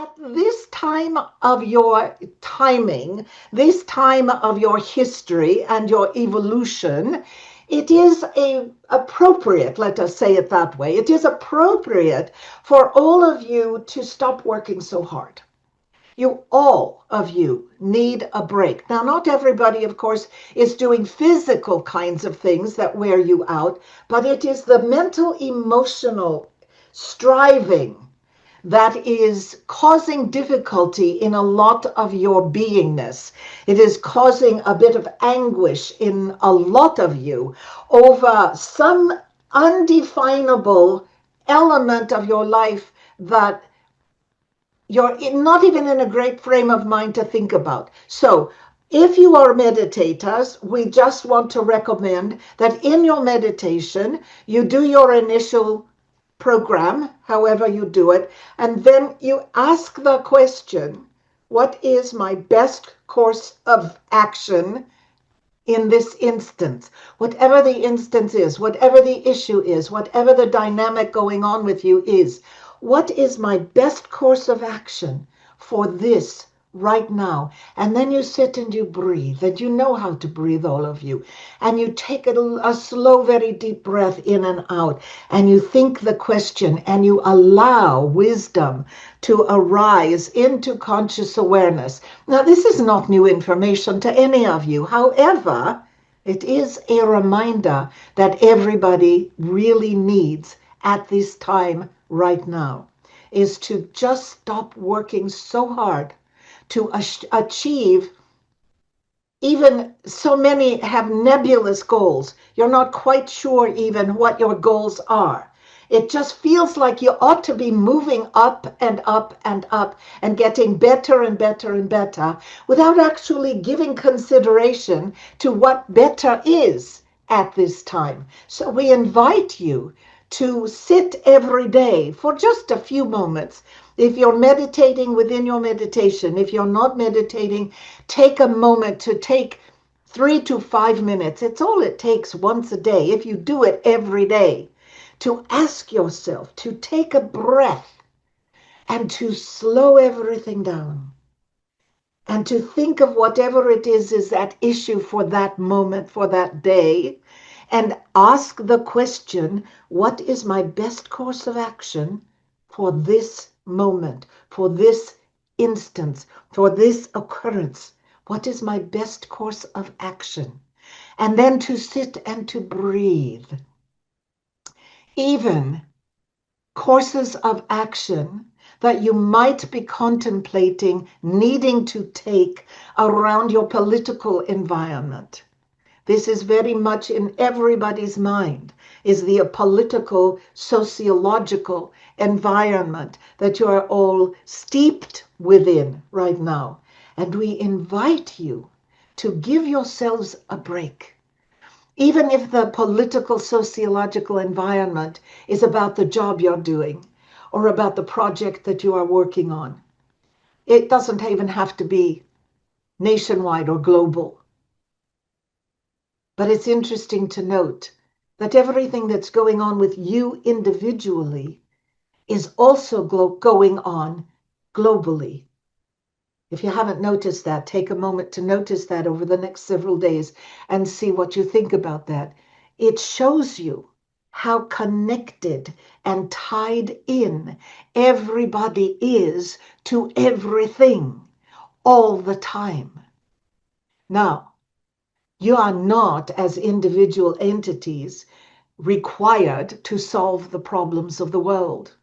at this time of your timing, this time of your history and your evolution, it is appropriate, let us say it that way, it is appropriate for all of you to stop working so hard. All of you need a break. Now, not everybody, of course, is doing physical kinds of things that wear you out, but it is the mental, emotional striving that is causing difficulty in a lot of your beingness. It is causing a bit of anguish in a lot of you over some undefinable element of your life that you're not even in a great frame of mind to think about. So if you are meditators, we just want to recommend that in your meditation, you do your initial program, however you do it, and then you ask the question, what is my best course of action in this instance? Whatever the instance is, whatever the issue is, whatever the dynamic going on with you is, what is my best course of action for this right now? And then you sit and you breathe, and you know how to breathe, all of you. And you take a slow, very deep breath in and out, and you think the question, and you allow wisdom to arise into conscious awareness. Now, this is not new information to any of you. However, it is a reminder that everybody really needs at this time right now, is to just stop working so hard to achieve. Even so many have nebulous goals. You're not quite sure even what your goals are. It just feels like you ought to be moving up and up and up and getting better and better and better without actually giving consideration to what better is at this time. So we invite you to sit every day for just a few moments. If you're meditating, within your meditation. If you're not meditating, take a moment to take 3 to 5 minutes. It's all it takes once a day. If you do it every day, to ask yourself to take a breath and to slow everything down and to think of whatever it is that issue for that moment, for that day, and ask the question, what is my best course of action for this moment, for this instance, for this occurrence? What is my best course of action? And then to sit and to breathe. Even courses of action that you might be contemplating needing to take around your political environment. This is very much in everybody's mind, is the political, sociological environment that you are all steeped within right now. And we invite you to give yourselves a break. Even if the political, sociological environment is about the job you're doing or about the project that you are working on. It doesn't even have to be nationwide or global. But it's interesting to note that everything that's going on with you individually is also going on globally. If you haven't noticed that, take a moment to notice that over the next several days and see what you think about that. It shows you how connected and tied in everybody is to everything all the time. Now, you are not, as individual entities, required to solve the problems of the world.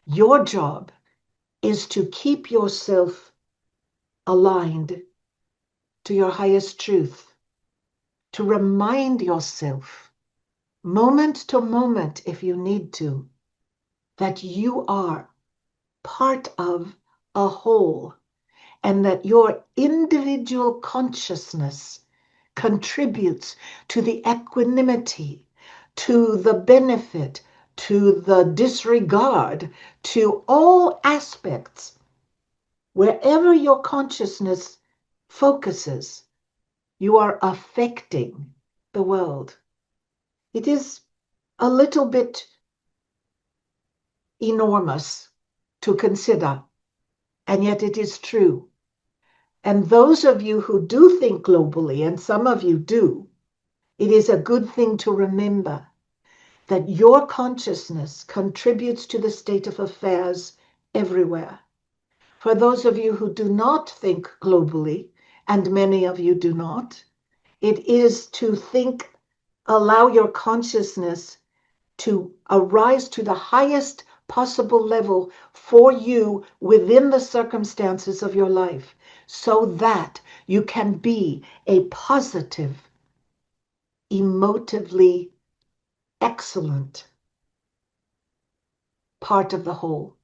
Your job is to keep yourself aligned to your highest truth, to remind yourself, moment to moment if you need to, that you are part of a whole and that your individual consciousness contributes to the equanimity, to the benefit, to the disregard, to all aspects. Wherever your consciousness focuses, you are affecting the world. It is a little bit enormous to consider And yet it is true. And those of you who do think globally, and some of you do, it is a good thing to remember that your consciousness contributes to the state of affairs everywhere. For those of you who do not think globally, and many of you do not, it is to think, allow your consciousness to arise to the highest possible level for you within the circumstances of your life, so that you can be a positive, emotively excellent part of the whole,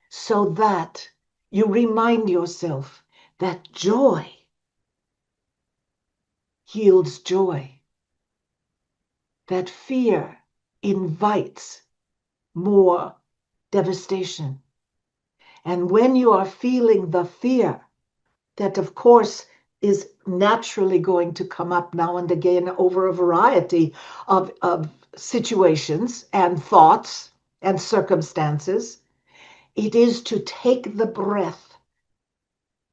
so that you remind yourself that joy yields joy, that fear invites more devastation. And when you are feeling the fear, that of course is naturally going to come up now and again over a variety of situations and thoughts and circumstances, it is to take the breath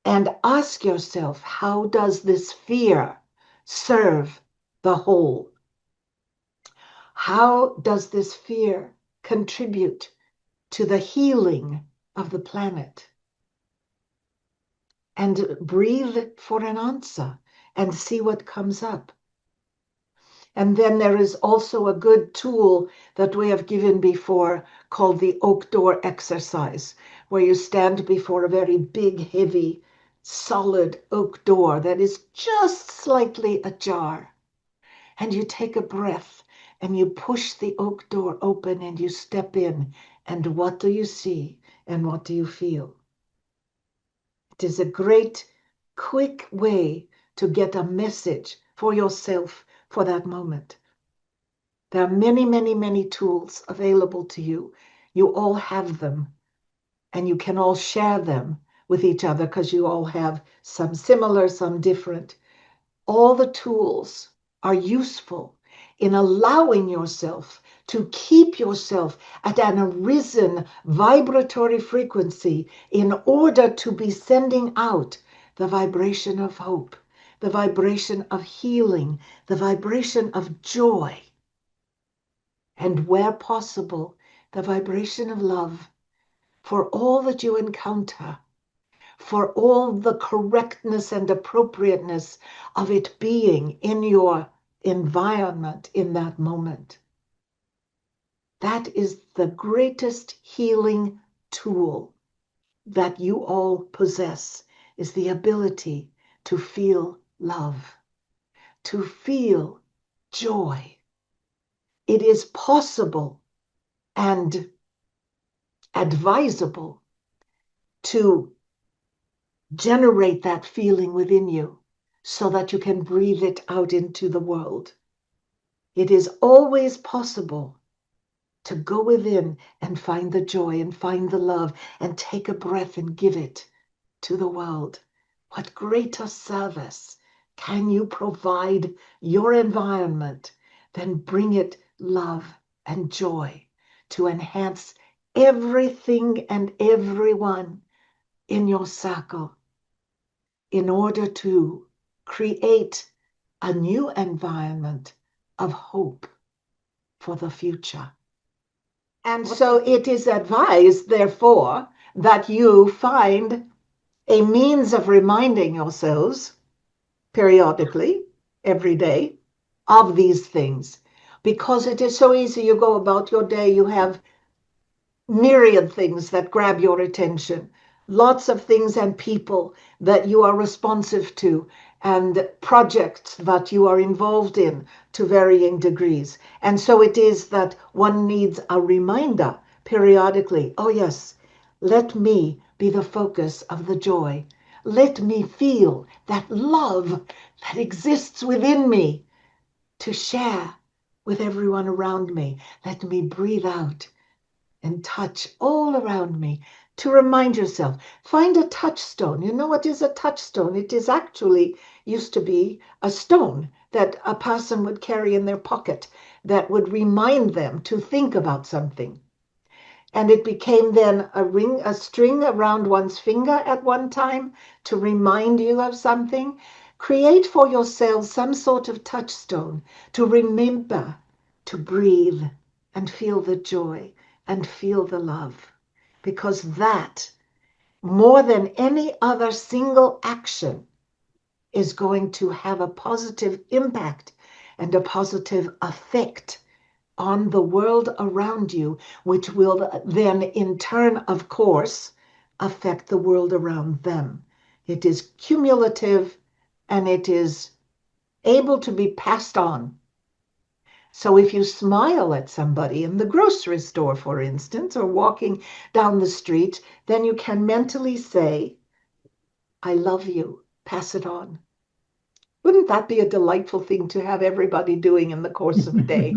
and ask yourself, how does this fear serve the whole? How does this fear contribute to the healing of the planet? And breathe for an answer and see what comes up. And then there is also a good tool that we have given before called the oak door exercise, where you stand before a very big, heavy, solid oak door that is just slightly ajar. And you take a breath and you push the oak door open and you step in. And what do you see and what do you feel? It is a great, quick way to get a message for yourself for that moment. There are many, many, many tools available to you. You all have them, and you can all share them with each other because you all have some similar, some different. All the tools are useful in allowing yourself to keep yourself at an arisen vibratory frequency in order to be sending out the vibration of hope, the vibration of healing, the vibration of joy, and where possible, the vibration of love for all that you encounter, for all the correctness and appropriateness of it being in your environment in that moment. That is the greatest healing tool that you all possess, is the ability to feel love, to feel joy. It is possible and advisable to generate that feeling within you so that you can breathe it out into the world. It is always possible to go within and find the joy and find the love and take a breath and give it to the world. What greater service can you provide your environment than bring it love and joy to enhance everything and everyone in your circle, in order to create a new environment of hope for the future. And so it is advised, therefore, that you find a means of reminding yourselves periodically, every day, of these things. Because it is so easy, you go about your day, you have myriad things that grab your attention, lots of things and people that you are responsive to, and projects that you are involved in to varying degrees. And so it is that one needs a reminder periodically, oh yes, let me be the focus of the joy. Let me feel that love that exists within me to share with everyone around me. Let me breathe out and touch all around me to remind yourself. Find a touchstone. You know what is a touchstone? It is actually used to be a stone that a person would carry in their pocket that would remind them to think about something. and it became then a string around one's finger at one time to remind you of something. Create for yourself some sort of touchstone to remember to breathe and feel the joy and feel the love, because that, more than any other single action, is going to have a positive impact and a positive effect on the world around you, which will then in turn, of course, affect the world around them. It is cumulative and it is able to be passed on. So if you smile at somebody in the grocery store, for instance, or walking down the street, then you can mentally say, I love you, pass it on. Wouldn't that be a delightful thing to have everybody doing in the course of a day?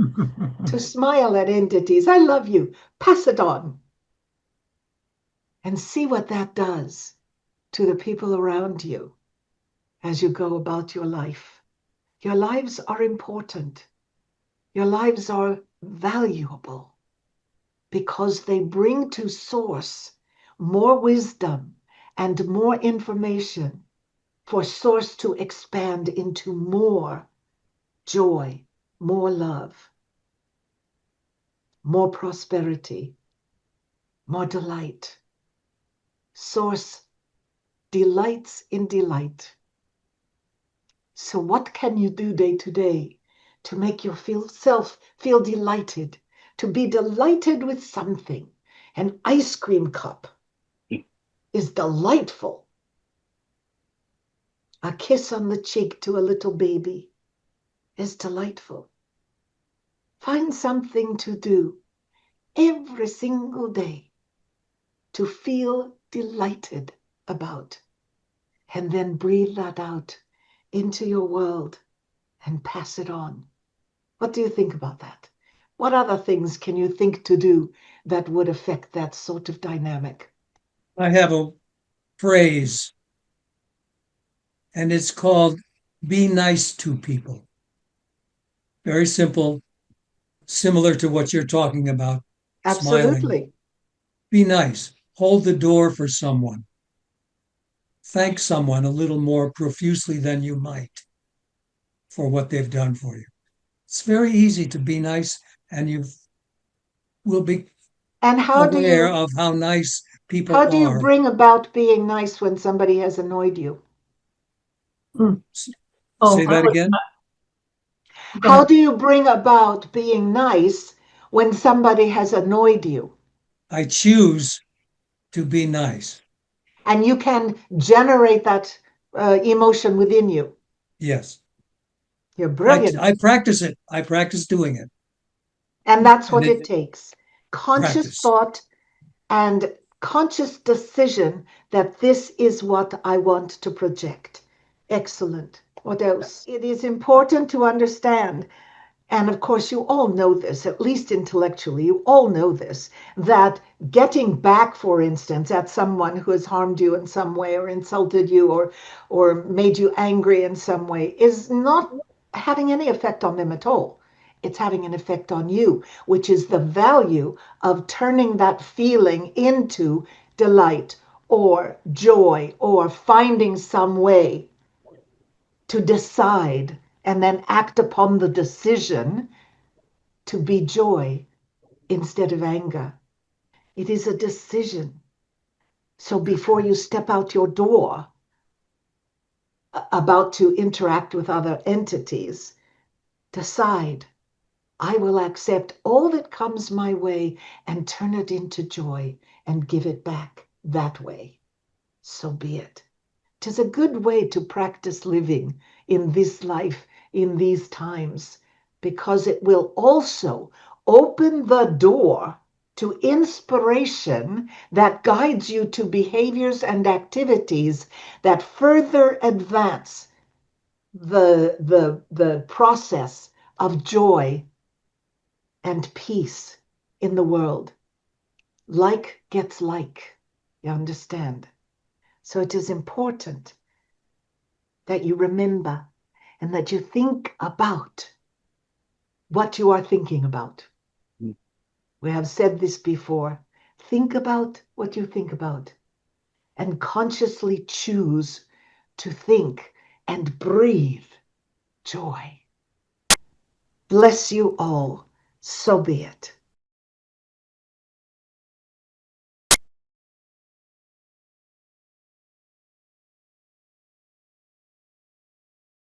To smile at entities, I love you, pass it on. And see what that does to the people around you as you go about your life. Your lives are important. Your lives are valuable because they bring to source more wisdom and more information for source to expand into more joy, more love, more prosperity, more delight. Source delights in delight. So what can you do day to day to make yourself feel delighted, to be delighted with something? An ice cream cup is delightful. A kiss on the cheek to a little baby is delightful. Find something to do every single day to feel delighted about, and then breathe that out into your world and pass it on. What do you think about that? What other things can you think to do that would affect that sort of dynamic? I have a phrase, and it's called be nice to people. Very simple, similar to what you're talking about, smiling. Absolutely. Be nice. Hold the door for someone. Thank someone a little more profusely than you might for what they've done for you. It's very easy to be nice, and you will be And aware of how nice people how do you are. bring about being nice when somebody has annoyed you? Mm. Oh, Say that again. go How ahead. do you bring about being nice when somebody has annoyed you? I choose to be nice. And you can generate that emotion within you. Yes. You're I, brilliant. I practice it. I practice doing it. And that's And what it it takes. Conscious practice. thought and conscious decision that this is what I want to project. Excellent. What else? It is important to understand, and of course, you all know this, at least intellectually, you all know this, that getting back, for instance, at someone who has harmed you in some way or insulted you or made you angry in some way is not having any effect on them at all. It's having an effect on you, which is the value of turning that feeling into delight or joy or finding some way to decide and then act upon the decision to be joy instead of anger. It is a decision. So before you step out your door about to interact with other entities, decide, I will accept all that comes my way and turn it into joy and give it back that way. So be it. 'Tis a good way to practice living in this life, in these times, because it will also open the door to inspiration that guides you to behaviors and activities that further advance the process of joy and peace in the world. Like gets like, you understand? So it is important that you remember and that you think about what you are thinking about. We have said this before. think about what you think about and consciously choose to think and breathe joy. Bless you all. So be it.